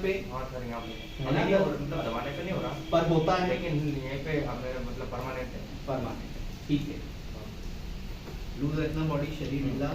पे? हाँ सर यहाँ पे है ना? मतलब दबाने पे नहीं हो रहा, पर होता है लेकिन यहीं पे हमें मतलब परमानेंट है। परमानेंट है, ठीक है। लूज रखना बॉडी, शरीर ढीला।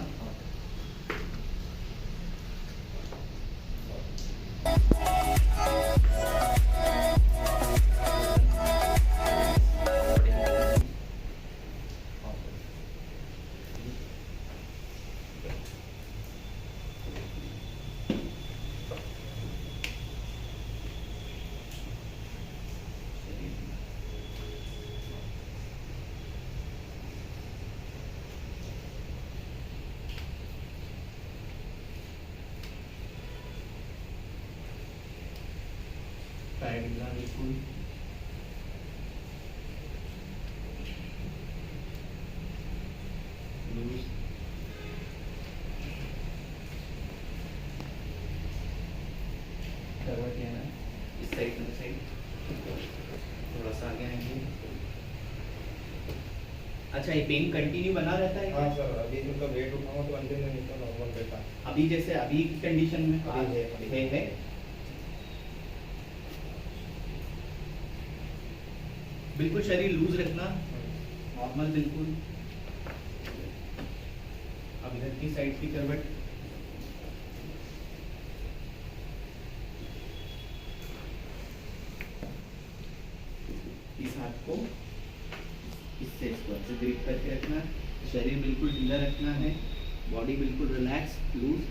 पैर ढीला बिल्कुल। लूज। करवट लेना है, इस साइड में साइड थोड़ा सा आगे आएंगे। अच्छा, ये पेन कंटिन्यू बना रहता है? हाँ सर, अभी मतलब वेट उठाऊंगा तो कंटिन्यू नहीं तो नॉर्मल रहता है। अभी जैसे अभी की कंडीशन में अभी है। बिल्कुल शरीर लूज रखना, नॉर्मल बिल्कुल। अब इधर की साइड की करवट। इस हाथ को इससे ग्रिप करके रखना, शरीर बिल्कुल ढीला रखना है, बॉडी बिल्कुल रिलैक्स लूज।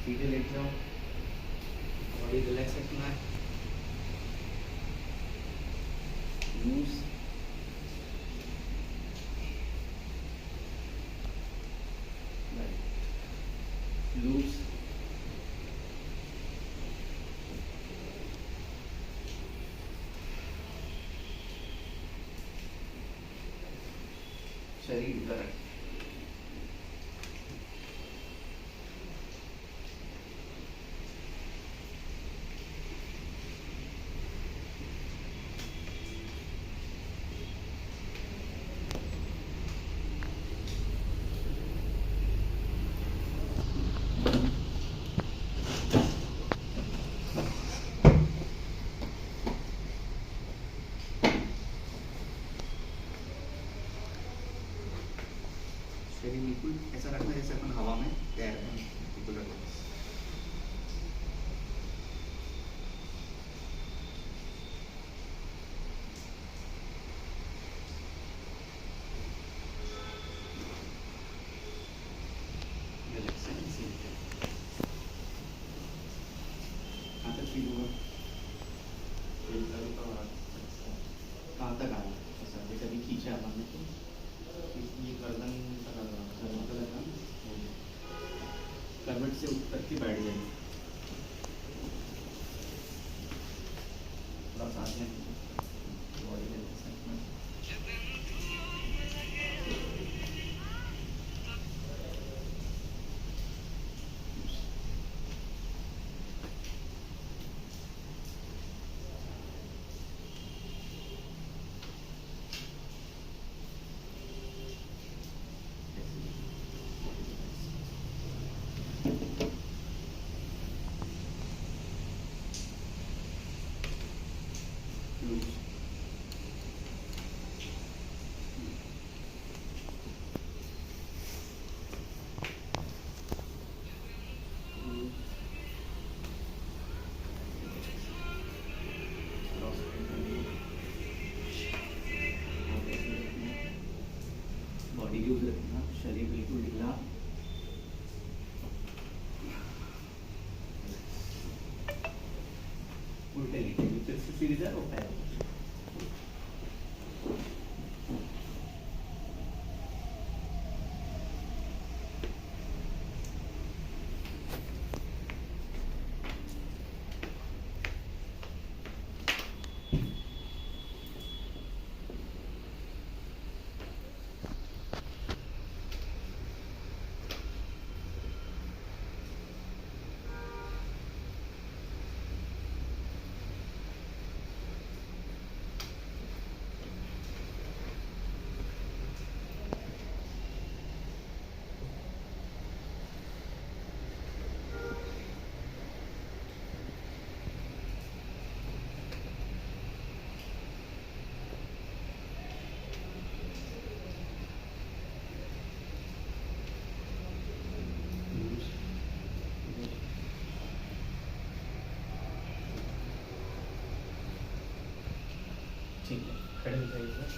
सीधे लेट जाओ, बॉडी रिलैक्स रखना है, लूज। लूज। शरीर ढीला रखना। शरीर बिल्कुल ऐसा रखना जैसे अपन हवा में तैर रहे हैं, बिल्कुल रखना। कहाँ तक फील हुआ? कहाँ तक आया? ऐसा जैसे अभी खींचा अपन ने तो ये गर्दन तक आ रहा है। गर्दन का लगा, करवट से उठ करके बैठ जाएंगे, थोड़ा सा आगे बॉडी के साइड में। लूज। बॉडी लूज रखना, शरीर बिल्कुल ढीला। उल्टे लेटे फिर से सीधे जा, रोटा है। ठीक है। खड़े दिखाइए सर।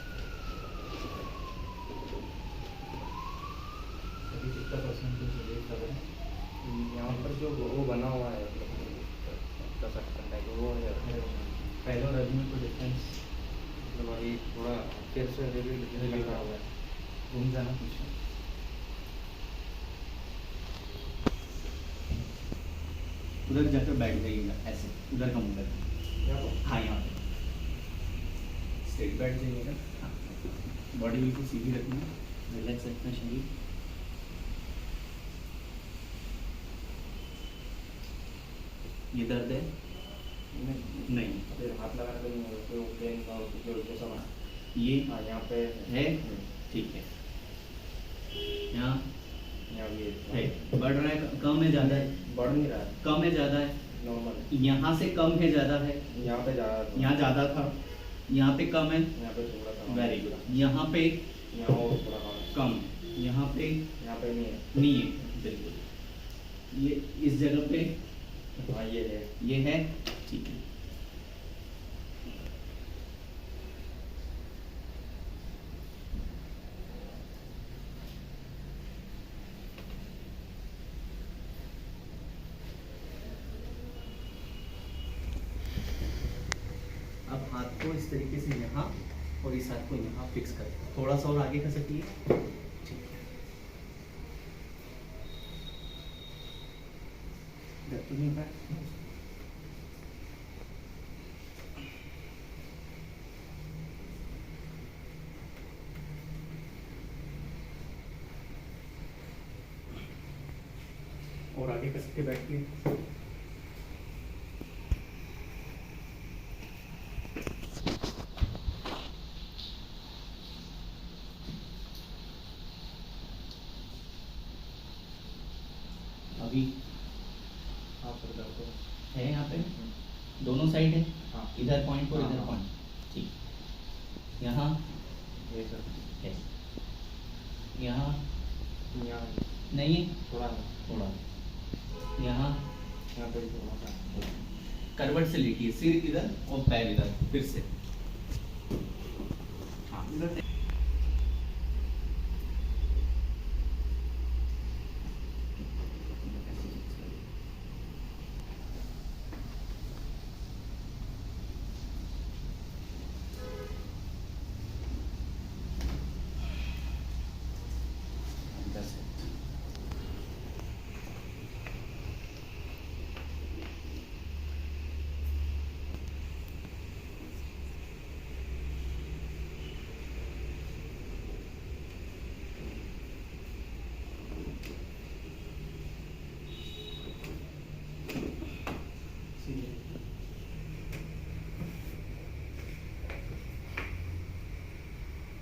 अभी कितना परसेंटेज रिलीज लग रहा है? यहाँ पर जो वो बना हुआ है का सेक्शन है वो है पहले और अभी में कोई डिफरेंस? मतलब अभी थोड़ा फिर से रिव्यू लग रहा हुआ है। घूम जाना कुछ उधर जाकर बैठ जाइएगा, ऐसे उधर का मुंह करके। यहाँ पर हाँ, यहाँ पे स्ट्रेट बैठ जाइएगा। हाँ, बॉडी बिल्कुल सीधी रखना, रिलैक्स रखना शरीर। ये दर्द है? नहीं। फिर हाथ लगाने का नहीं होगा तो पेन और जो जैसा बना ये हाँ यहाँ पे है? ठीक है। यहाँ यहाँ भी है, बढ़ रहा है, कम है, ज़्यादा है? बढ़ नहीं रहा है, कम है, ज़्यादा है? नॉर्मल यहाँ से कम है, ज़्यादा है? है। यहाँ पे ज़्यादा था, यहाँ ज़्यादा था, यहाँ पे कम है? यहाँ पे थोड़ा था, वेरी गुड। यहाँ पे यहाँ और थोड़ा कम है। कम, यहाँ पे यहाँ पे नहीं है। नहीं है, बिल्कुल। ये इस जगह पे हाँ ये है। ये है, ठीक है। अब हाथ को इस तरीके से यहाँ और इस हाथ को यहाँ फिक्स कर, थोड़ा सा और आगे कर सकिए, ठीक है। दर्द तो नहीं हो रहा है? और आगे कर सकते, बैठिए। अभी हाँ सर दर्द तो है यहाँ पे, दोनों साइड है, हाँ इधर पॉइंट और हाँ, इधर हाँ। पॉइंट, ठीक। यहाँ ये सर है, यहाँ यहाँ नहीं है, थोड़ा है, थोड़ा, यहाँ यहाँ पे भी थोड़ा सा करवट से लेटिए, सिर इधर और पैर इधर, फिर से। हाँ, इधर से। इधर से।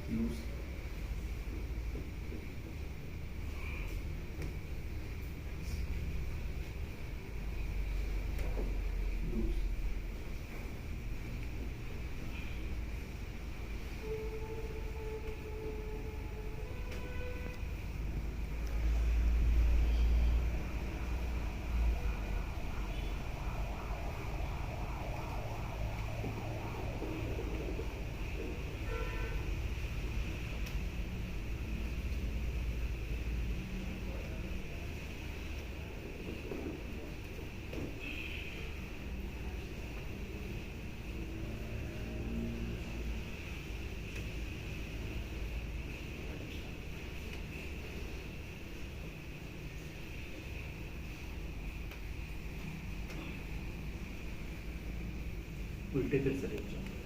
लूज, लूज, उल्टे फिर से लेट जाओ।